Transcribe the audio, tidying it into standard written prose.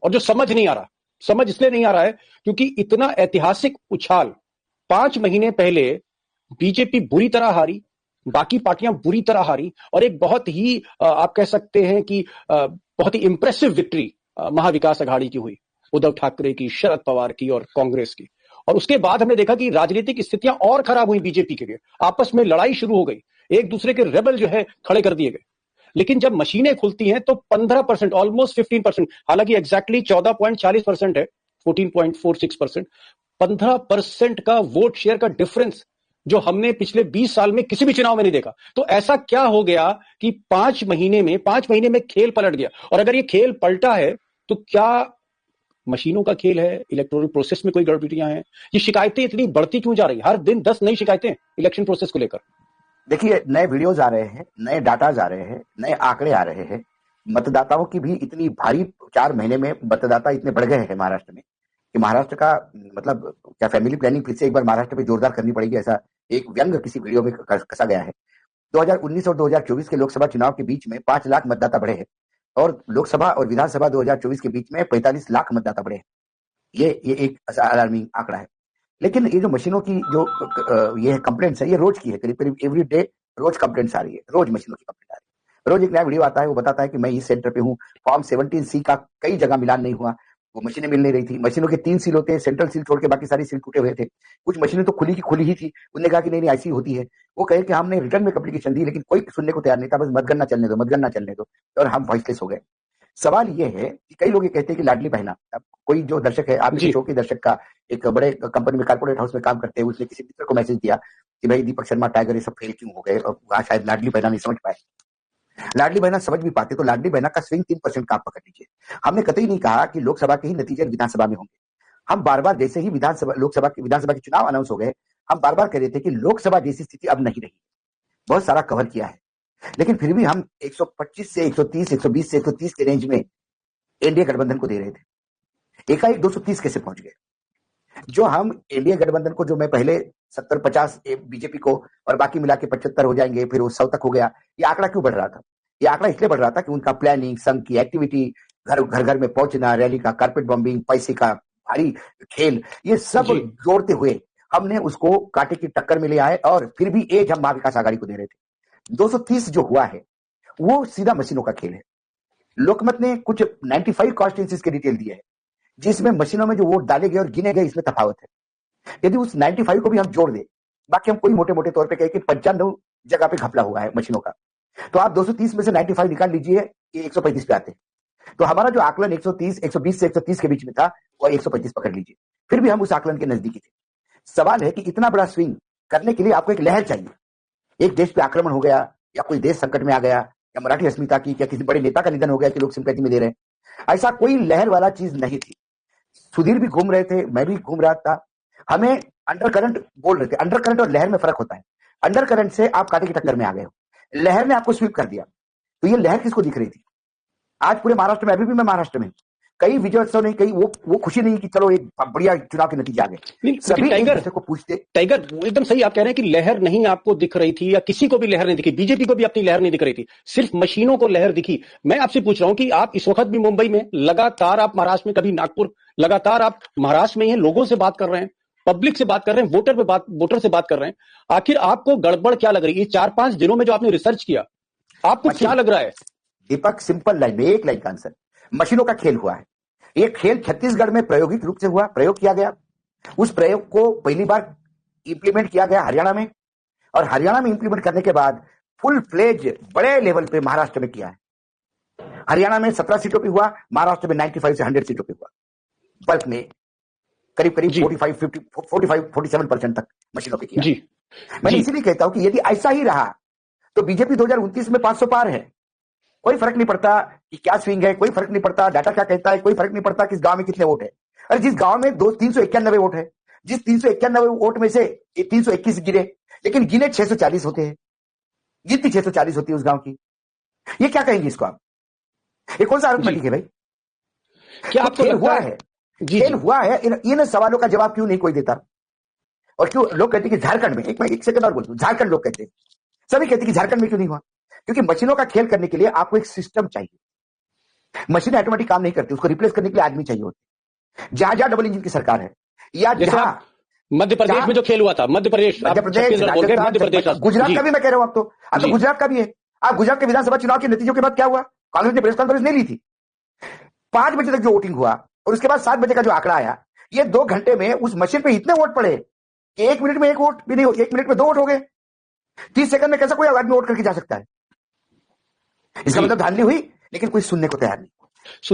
और जो समझ नहीं आ रहा, समझ इसलिए नहीं आ रहा है क्योंकि इतना ऐतिहासिक उछाल 5 महीने पहले बीजेपी बुरी तरह हारी, बाकी पार्टियां बुरी तरह हारी, और एक बहुत ही आप कह सकते हैं कि बहुत ही इंप्रेसिव विक्ट्री महाविकास अघाड़ी की हुई, उद्धव ठाकरे की, शरद पवार की और कांग्रेस की। और उसके बाद हमने देखा कि राजनीतिक स्थितियां और खराब हुई बीजेपी के लिए, आपस में लड़ाई शुरू हो गई, एक दूसरे के रेबल जो है खड़े कर दिए गए। लेकिन जब मशीनें खुलती हैं तो 15%, ऑलमोस्ट 15%, हालांकि एग्जैक्टली 14.40% है, 14.46%, 15% का वोट शेयर का डिफरेंस जो हमने पिछले 20 साल में किसी भी चुनाव में नहीं देखा। तो ऐसा क्या हो गया कि 5 महीने में खेल पलट गया? और अगर ये खेल पलटा है तो क्या मशीनों का खेल है, इलेक्टोरल प्रोसेस में कोई गड़बड़ियां हैं? ये शिकायतें इतनी बढ़ती क्यों जा रही? हर दिन 10 नई शिकायतें इलेक्शन प्रोसेस को लेकर। देखिए, नए वीडियोज आ रहे हैं, नए डाटाज आ रहे हैं, नए आंकड़े आ रहे हैं। मतदाताओं की भी इतनी भारी 4 महीने में मतदाता इतने बढ़ गए हैं महाराष्ट्र में कि महाराष्ट्र का मतलब क्या फैमिली प्लानिंग फिर से एक बार महाराष्ट्र पे जोरदार करनी पड़ेगी, ऐसा एक व्यंग किसी वीडियो में कसा गया है। 2019 और 2024 के लोकसभा चुनाव के बीच में 5 लाख मतदाता बढ़े हैं और लोकसभा और विधानसभा 2024 के बीच में 45 लाख मतदाता बढ़े हैं। ये एक अलार्मिंग आंकड़ा है। लेकिन ये जो मशीनों की जो ये कंप्लेंट्स है, ये रोज की है, करीब करीब एवरी डे रोज कंप्लेंट्स आ रही है, रोज मशीनों की कंप्लेंट आ रही है। रोज एक नया वीडियो आता है, वो बताता है कि मैं इस सेंटर पे हूँ, फॉर्म 17C का कई जगह मिलान नहीं हुआ, वो मशीनें मिल नहीं रही थी। मशीनों के 3 सील होते हैं, सेंट्रल सील छोड़ के बाकी सारी सील टूटे हुए थे। कुछ मशीनें तो खुली की खुली ही थी, उन्होंने कहा कि नहीं ऐसी होती है। वो कहे कि हमने रिटर्न में एप्लीकेशन दी लेकिन कोई सुनने को तैयार नहीं था, बस मतगणना चलने दो, मतगणना चलने दो, और हम वॉइसलेस हो गए। सवाल ये है कि कई लोग ये कहते हैं कि लाडली बहना, अब कोई जो दर्शक है, आपके शो के दर्शक का एक बड़े कंपनी में कारपोरेट हाउस में काम करते हैं, उसने किसी मित्र को मैसेज दिया कि भाई दीपक शर्मा टाइगर ये सब फेल क्यों हो गए, और शायद लाडली बहना नहीं समझ पाए। लाडली बहना समझ भी पाते तो लाडली बहना का स्विंग 3% का आप पकड़ लीजिए। हमने कतई नहीं कहा कि लोकसभा के ही नतीजे विधानसभा में होंगे। हम बार बार जैसे ही विधानसभा के चुनाव अनाउंस हो गए, हम बार बार कह रहे थे कि लोकसभा जैसी स्थिति अब नहीं रही। बहुत सारा कवर किया है, लेकिन फिर भी हम 125 से 130, 120 से 130 के रेंज में एनडीए गठबंधन को दे रहे थे। एकाएक 230 कैसे पहुंच गए? जो हम एनडीए गठबंधन को, जो मैं पहले 70-50 बीजेपी को और बाकी मिला के 75 हो जाएंगे, फिर वो 100 तक हो गया, ये आंकड़ा क्यों बढ़ रहा था? ये आंकड़ा इसलिए बढ़ रहा था कि उनका प्लानिंग, संघ की एक्टिविटी, घर घर में पहुंचना, रैली का कारपेट बॉम्बिंग, पैसे का भारी खेल, ये सब जोड़ते हुए हमने उसको कांटे की टक्कर में ले आए, और फिर भी एज हम महाविकास आघाड़ी को दे रहे थे। 230 जो हुआ है वो सीधा मशीनों का खेल है। लोकमत ने कुछ 95 कॉन्स्टिट्यूंसीज के डिटेल दिए है, जिसमें मशीनों में जो वोट डाले गए और गिने गए, इसमें तफावत है। यदि उस 95 को भी हम जोड़ दें, बाकी हम कोई मोटे मोटे तौर पे कहें कि 95 जगह पे घपला हुआ है मशीनों का, तो आप 230 में से 95 निकाल लीजिए, ये 135 पे आते हैं। तो हमारा जो आकलन 120 से 130 के बीच में था, वो 135 पकड़ लीजिए, फिर भी हम उस आकलन के नजदीकी थे। सवाल है कि इतना बड़ा स्विंग करने के लिए आपको एक लहर चाहिए। एक देश पे आक्रमण हो गया, या कोई देश संकट में आ गया, या मराठी अस्मिता की, या किसी बड़े नेता का निधन हो गया कि लोग सिंपैथी में दे रहे हैं, ऐसा कोई लहर वाला चीज नहीं थी। सुधीर भी घूम रहे थे, मैं भी घूम रहा था, हमें अंडर करंट बोल रहे थे। अंडर करंट और लहर में फर्क होता है। अंडर करंट से आप कांटे की टक्कर में आ गए हो, लहर ने आपको स्वीप कर दिया। तो ये लहर किसको दिख रही थी? आज पूरे महाराष्ट्र में, अभी भी मैं महाराष्ट्र में, कई विजयोत्सव नहीं, कई वो खुशी नहीं कि चलो एक बढ़िया चुनाव के नतीजे आ गए। सभी टाइगर को पूछते, टाइगर एकदम सही आप कह रहे हैं कि लहर नहीं आपको दिख रही थी, या किसी को भी लहर नहीं दिखी, बीजेपी को भी अपनी लहर नहीं दिख रही थी, सिर्फ मशीनों को लहर दिखी। मैं आपसे पूछ रहा हूं कि आप इस वक्त भी मुंबई में, लगातार आप महाराष्ट्र में, कभी नागपुर, लगातार आप महाराष्ट्र में हैं, लोगों से बात कर रहे हैं, पब्लिक से बात कर रहे हैं, वोटर से बात कर रहे हैं, आखिर आपको गड़बड़ क्या लग रही है? 4-5 दिनों में जो आपने रिसर्च किया, आपको क्या लग रहा है? दीपक, सिंपल लाइन में, एक लाइन का आंसर, मशीनों का खेल हुआ है। ये खेल छत्तीसगढ़ में प्रायोगिक रूप से हुआ, प्रयोग किया गया। उस प्रयोग को पहली बार इंप्लीमेंट किया गया हरियाणा में, और हरियाणा में इंप्लीमेंट करने के बाद फुल फ्लेज बड़े लेवल पे महाराष्ट्र में किया है। हरियाणा में 17 सीटों पे हुआ, महाराष्ट्र में 95 से 100 सीटों पे हुआ। बल्क में करीब 47% तक मशीनों पे किया। मैं इसीलिए कहता हूं कि यदि ऐसा ही रहा तो बीजेपी 2029 में 500 पार है। कोई फर्क नहीं पड़ता कि क्या स्विंग है, कोई फर्क नहीं पड़ता डाटा क्या कहता है, कोई फर्क नहीं पड़ता किस गांव में कितने वोट है। अरे जिस गांव में 391 वोट है, जिस 391 वोट में से 321 गिरे, लेकिन गिने 640 होते हैं, गिनती 640 होती है उस गांव की, ये क्या कहेंगे इसको आप? ये कौन सा अर्थमेटिक है भाई? क्या आपको हुआ है? खेल हुआ है। इन सवालों का जवाब क्यों नहीं कोई देता? और क्यों लोग कहते हैं कि झारखंड में, एक सेकंड और बोलता हूं, झारखंड लोग कहते हैं, सभी कहते हैं कि झारखंड में क्यों नहीं हुआ? क्योंकि मशीनों का खेल करने के लिए आपको एक सिस्टम चाहिए। मशीन ऑटोमेटिक काम नहीं करती, उसको रिप्लेस करने के लिए आदमी चाहिए होते। जहां जहां डबल इंजन की सरकार है, या जहां मध्य प्रदेश में जो खेल हुआ था, मध्य प्रदेश, राजस्थान, गुजरात का भी मैं कह रहा हूं, अब तो गुजरात का भी है। आप गुजरात के विधानसभा चुनाव के नतीजों के बाद क्या हुआ, कांग्रेस ने प्रेस कॉन्फ्रेंस नहीं ली थी। 5 बजे तक जो वोटिंग हुआ और उसके बाद 7 बजे का जो आंकड़ा आया, ये 2 घंटे में उस मशीन पे इतने वोट पड़े कि 1 मिनट में 1 वोट भी नहीं, 1 मिनट में 2 वोट हो गए। 30 सेकंड में कैसा कोई आदमी वोट करके जा सकता है? इसका मतलब धांधली हुई, लेकिन कोई सुनने को तैयार नहीं।